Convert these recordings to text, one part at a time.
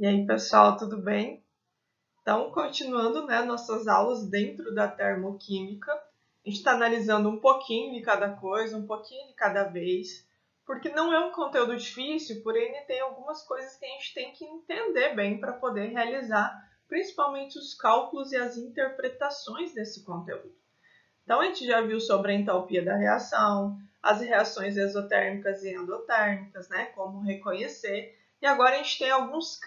E aí, pessoal, tudo bem? Então, continuando, nossas aulas dentro da termoquímica, a gente está analisando um pouquinho de cada coisa, um pouquinho de cada vez, porque não é um conteúdo difícil, porém tem algumas coisas que a gente tem que entender bem para poder realizar, principalmente os cálculos e as interpretações desse conteúdo. Então, a gente já viu sobre a entalpia da reação, as reações exotérmicas e endotérmicas, como reconhecer. E agora a gente tem alguns,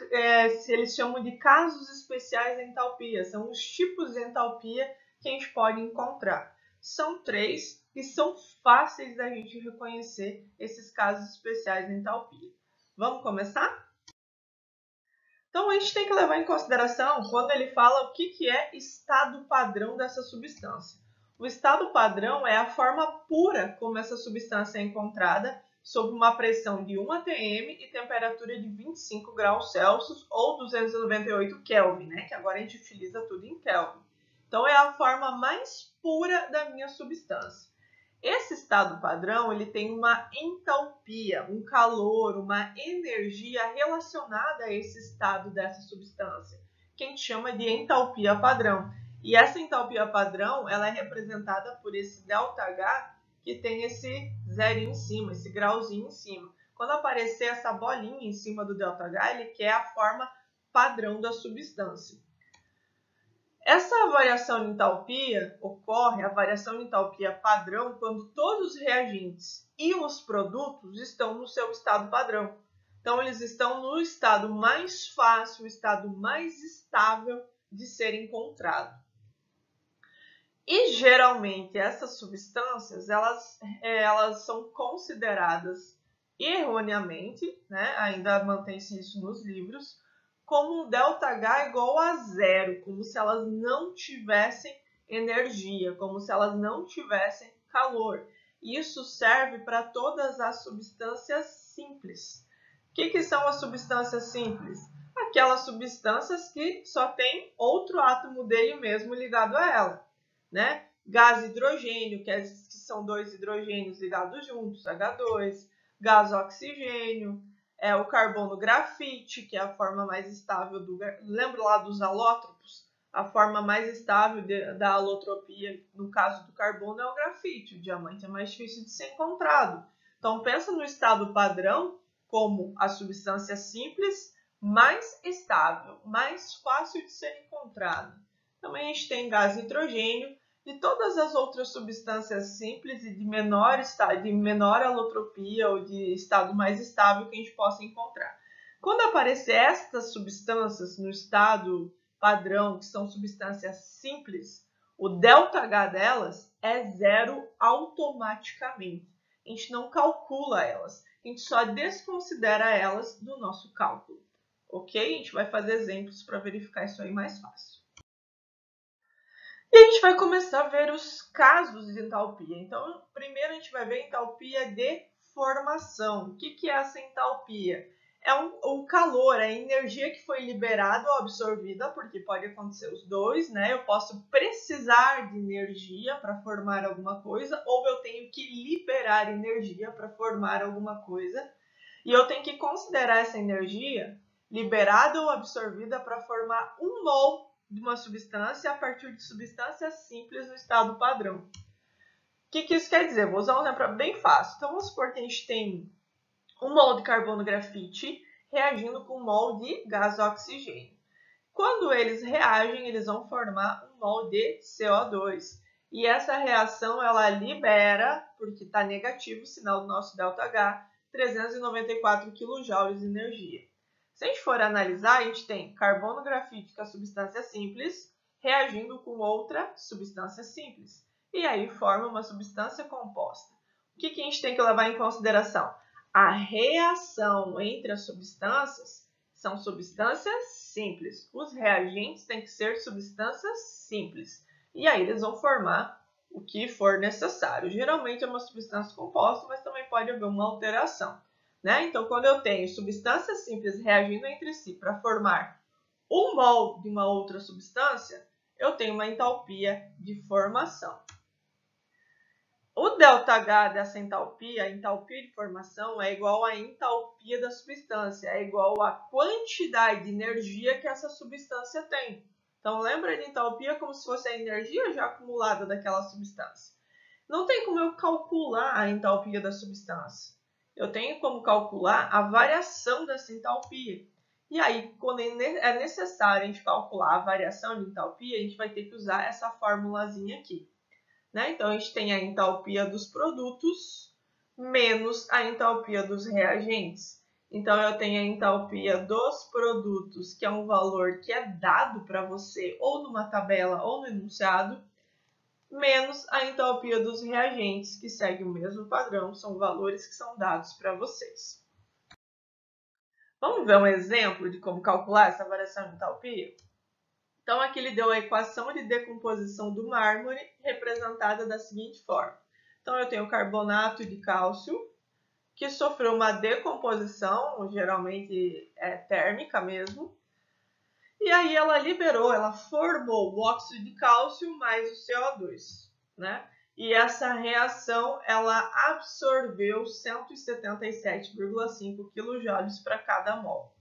eles chamam de casos especiais de entalpia. São os tipos de entalpia que a gente pode encontrar. São 3 e são fáceis da gente reconhecer esses casos especiais de entalpia. Vamos começar? Então, a gente tem que levar em consideração quando ele fala o que é estado padrão dessa substância. O estado padrão é a forma pura como essa substância é encontrada sob uma pressão de 1 atm e temperatura de 25 graus Celsius ou 298 Kelvin, que agora a gente utiliza tudo em Kelvin. Então, é a forma mais pura da minha substância. Esse estado padrão ele tem uma entalpia, um calor, uma energia relacionada a esse estado dessa substância, que a gente chama de entalpia padrão. E essa entalpia padrão ela é representada por esse ΔH, que tem esse zerinho em cima, esse grauzinho em cima. Quando aparecer essa bolinha em cima do ΔH, ele quer a forma padrão da substância. Essa variação de entalpia ocorre, a variação de entalpia padrão, quando todos os reagentes e os produtos estão no seu estado padrão. Então, eles estão no estado mais fácil, o estado mais estável de ser encontrado. E, geralmente, essas substâncias, elas são consideradas erroneamente, ainda mantém-se isso nos livros, como um ΔH igual a zero, como se elas não tivessem energia, como se elas não tivessem calor. Isso serve para todas as substâncias simples. O que são as substâncias simples? Aquelas substâncias que só tem outro átomo dele mesmo ligado a ela. Gás hidrogênio, que são 2 hidrogênios ligados juntos, H2. Gás oxigênio, o carbono grafite, que é a forma mais estável do... Lembra lá dos alótropos? A forma mais estável da alotropia, no caso do carbono, é o grafite. O diamante é mais difícil de ser encontrado. Então, pensa no estado padrão como a substância simples mais estável, mais fácil de ser encontrado. Também a gente tem gás nitrogênio, e todas as outras substâncias simples e de menor alotropia ou de estado mais estável que a gente possa encontrar. Quando aparecer estas substâncias no estado padrão, que são substâncias simples, o ΔH delas é zero automaticamente. A gente não calcula elas, a gente só desconsidera elas do nosso cálculo. Ok? A gente vai fazer exemplos para verificar isso aí mais fácil. E a gente vai começar a ver os casos de entalpia. Então, primeiro a gente vai ver a entalpia de formação. O que é essa entalpia? É o calor, a energia que foi liberada ou absorvida, porque pode acontecer os dois, Eu posso precisar de energia para formar alguma coisa, ou eu tenho que liberar energia para formar alguma coisa. E eu tenho que considerar essa energia liberada ou absorvida para formar um mol de uma substância a partir de substâncias simples no estado padrão. O que isso quer dizer? Vou usar um exemplo bem fácil. Então, vamos supor que a gente tem um mol de carbono grafite reagindo com um mol de gás oxigênio. Quando eles reagem, eles vão formar um mol de CO2. E essa reação, ela libera, porque está negativo o sinal do nosso ΔH, 394 kJ de energia. Se a gente for analisar, a gente tem carbono grafite, que é a substância simples, reagindo com outra substância simples. E aí forma uma substância composta. O que a gente tem que levar em consideração? A reação entre as substâncias são substâncias simples. Os reagentes têm que ser substâncias simples. E aí eles vão formar o que for necessário. Geralmente é uma substância composta, mas também pode haver uma alteração. Então, quando eu tenho substâncias simples reagindo entre si para formar um mol de uma outra substância, eu tenho uma entalpia de formação. O ΔH dessa entalpia, a entalpia de formação, é igual à entalpia da substância, é igual à quantidade de energia que essa substância tem. Então, lembra de entalpia como se fosse a energia já acumulada daquela substância. Não tem como eu calcular a entalpia da substância. Eu tenho como calcular a variação dessa entalpia. E aí, quando é necessário a gente calcular a variação de entalpia, a gente vai ter que usar essa formulazinha aqui. Né? Então, a gente tem a entalpia dos produtos menos a entalpia dos reagentes. Então, eu tenho a entalpia dos produtos, que é um valor que é dado para você ou numa tabela ou no enunciado, menos a entalpia dos reagentes, que segue o mesmo padrão, são valores que são dados para vocês. Vamos ver um exemplo de como calcular essa variação de entalpia? Então, aqui ele deu a equação de decomposição do mármore, representada da seguinte forma. Então, eu tenho o carbonato de cálcio, que sofreu uma decomposição, geralmente térmica mesmo, e aí ela formou o óxido de cálcio mais o CO2, né? E essa reação, ela absorveu 177,5 kJ para cada mol.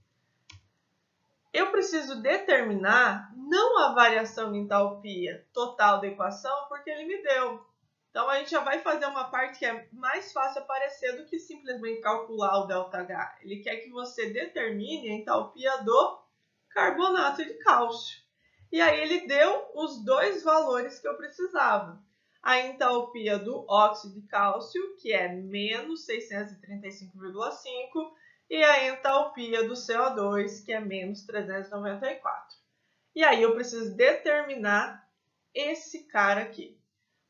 Eu preciso determinar não a variação de entalpia total da equação, porque ele me deu. Então, a gente já vai fazer uma parte que é mais fácil aparecer do que simplesmente calcular o ΔH. Ele quer que você determine a entalpia do carbonato de cálcio. E aí, ele deu os dois valores que eu precisava. A entalpia do óxido de cálcio, que é menos 635,5, e a entalpia do CO2, que é menos 394. E aí eu preciso determinar esse cara aqui.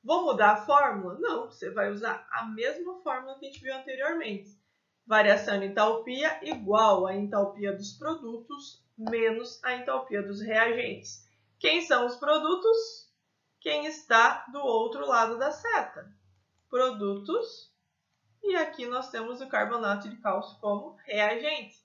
Vou mudar a fórmula? Não, você vai usar a mesma fórmula que a gente viu anteriormente. Variação de entalpia igual à entalpia dos produtos menos a entalpia dos reagentes. Quem são os produtos? Quem está do outro lado da seta. Produtos. E aqui nós temos o carbonato de cálcio como reagente.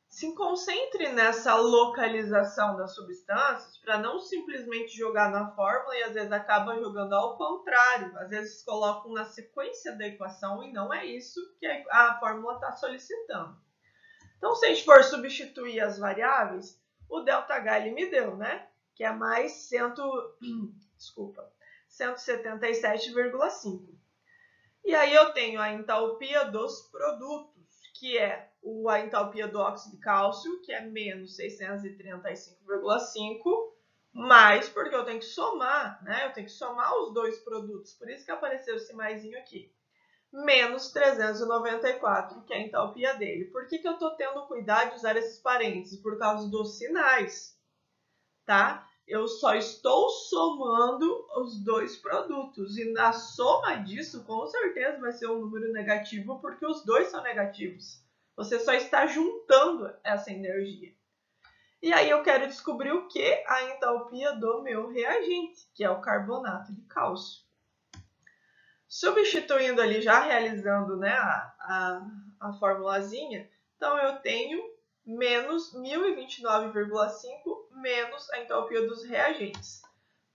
Se concentre nessa localização das substâncias para não simplesmente jogar na fórmula e às vezes acaba jogando ao contrário. Às vezes colocam na sequência da equação e não é isso que a fórmula está solicitando. Então, se a gente for substituir as variáveis, o ΔH ele me deu, né? Que é mais 177,5. E aí eu tenho a entalpia dos produtos, que é a entalpia do óxido de cálcio, que é menos 635,5, mais, porque eu tenho que somar, né? Eu tenho que somar os dois produtos, por isso que apareceu esse maisinho aqui. Menos 394, que é a entalpia dele. Por que eu estou tendo cuidado de usar esses parênteses? Por causa dos sinais, tá? Eu só estou somando os dois produtos. E na soma disso, com certeza, vai ser um número negativo, porque os dois são negativos. Você só está juntando essa energia. E aí eu quero descobrir o que? A entalpia do meu reagente, que é o carbonato de cálcio. Substituindo ali, já realizando, né, a formulazinha, então eu tenho menos 1029,5 menos a entalpia dos reagentes.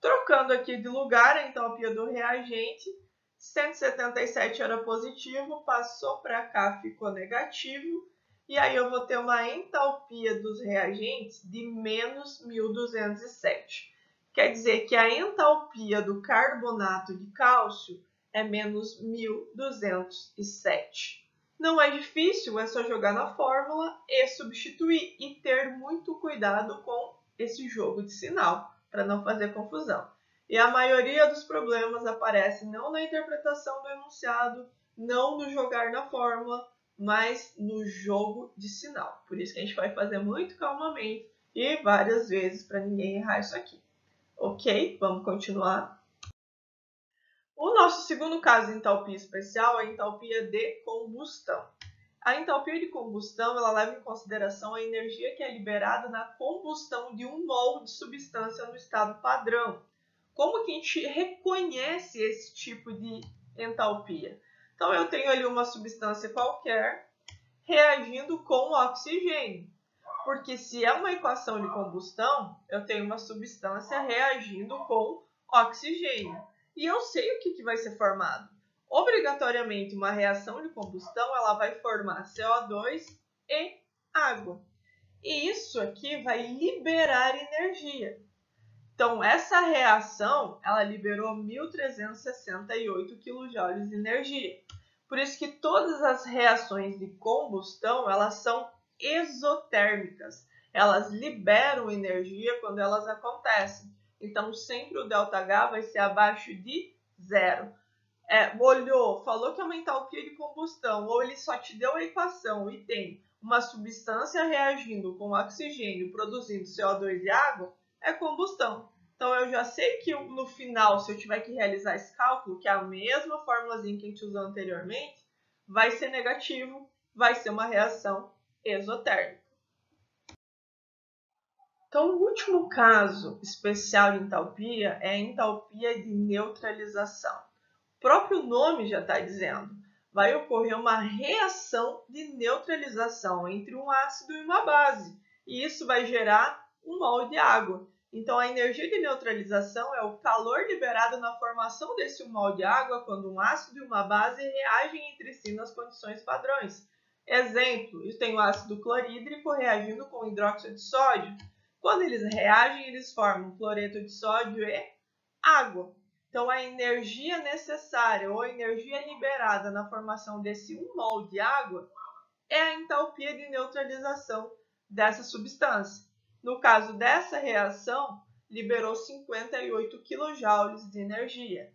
Trocando aqui de lugar, a entalpia do reagente, 177 era positivo, passou para cá, ficou negativo. E aí eu vou ter uma entalpia dos reagentes de menos 1207. Quer dizer que a entalpia do carbonato de cálcio é menos 1207. Não é difícil, é só jogar na fórmula e substituir e ter muito cuidado com esse jogo de sinal, para não fazer confusão. E a maioria dos problemas aparece não na interpretação do enunciado, não no jogar na fórmula, mas no jogo de sinal. Por isso que a gente vai fazer muito calmamente e várias vezes para ninguém errar isso aqui. Ok? Vamos continuar. O nosso segundo caso de entalpia especial é a entalpia de combustão. A entalpia de combustão ela leva em consideração a energia que é liberada na combustão de um mol de substância no estado padrão. Como que a gente reconhece esse tipo de entalpia? Então, eu tenho ali uma substância qualquer reagindo com oxigênio. Porque se é uma equação de combustão, eu tenho uma substância reagindo com oxigênio. E eu sei o que vai ser formado. Obrigatoriamente, uma reação de combustão ela vai formar CO2 e água. E isso aqui vai liberar energia. Então, essa reação, ela liberou 1.368 kJ de energia. Por isso que todas as reações de combustão, elas são exotérmicas. Elas liberam energia quando elas acontecem. Então, sempre o ΔH vai ser abaixo de zero. Olhou, falou que é uma entalpia de combustão, ou ele só te deu a equação e tem uma substância reagindo com oxigênio, produzindo CO2 e água, é combustão. Então, eu já sei que no final, se eu tiver que realizar esse cálculo, que é a mesma formulazinha que a gente usou anteriormente, vai ser negativo, vai ser uma reação exotérmica. Então, o último caso especial de entalpia é a entalpia de neutralização. O próprio nome já está dizendo, vai ocorrer uma reação de neutralização entre um ácido e uma base, e isso vai gerar um mol de água. Então, a energia de neutralização é o calor liberado na formação desse mol de água quando um ácido e uma base reagem entre si nas condições padrões. Exemplo, eu tenho ácido clorídrico reagindo com hidróxido de sódio. Quando eles reagem, eles formam cloreto de sódio e água. Então, a energia necessária ou a energia liberada na formação desse 1 mol de água é a entalpia de neutralização dessa substância. No caso dessa reação, liberou 58 kJ de energia.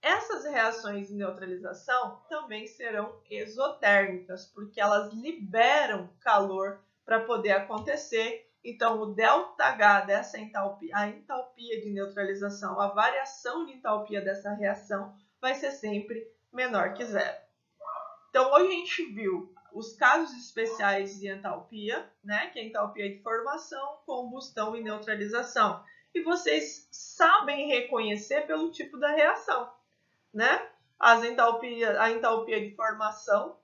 Essas reações de neutralização também serão exotérmicas, porque elas liberam calor para poder acontecer. Então, o ΔH dessa entalpia, a entalpia de neutralização, a variação de entalpia dessa reação vai ser sempre menor que zero. Então, hoje a gente viu os casos especiais de entalpia, né, que é a entalpia de formação, combustão e neutralização. E vocês sabem reconhecer pelo tipo da reação, né? A entalpia de formação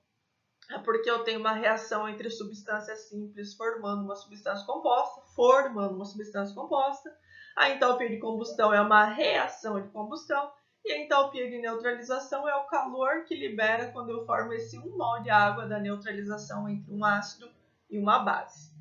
é porque eu tenho uma reação entre substâncias simples formando uma substância composta, A entalpia de combustão é uma reação de combustão. E a entalpia de neutralização é o calor que libera quando eu formo esse 1 mol de água da neutralização entre um ácido e uma base.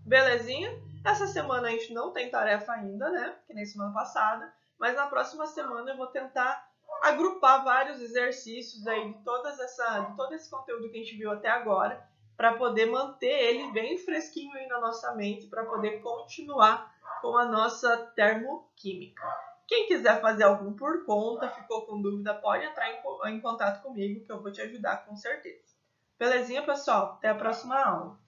Belezinha? Essa semana a gente não tem tarefa ainda, né? Que nem semana passada. Mas na próxima semana eu vou tentar agrupar vários exercícios aí de todo esse conteúdo que a gente viu até agora, para poder manter ele bem fresquinho aí na nossa mente, para poder continuar com a nossa termoquímica. Quem quiser fazer algum por conta, ficou com dúvida, pode entrar em contato comigo, que eu vou te ajudar com certeza. Belezinha, pessoal? Até a próxima aula.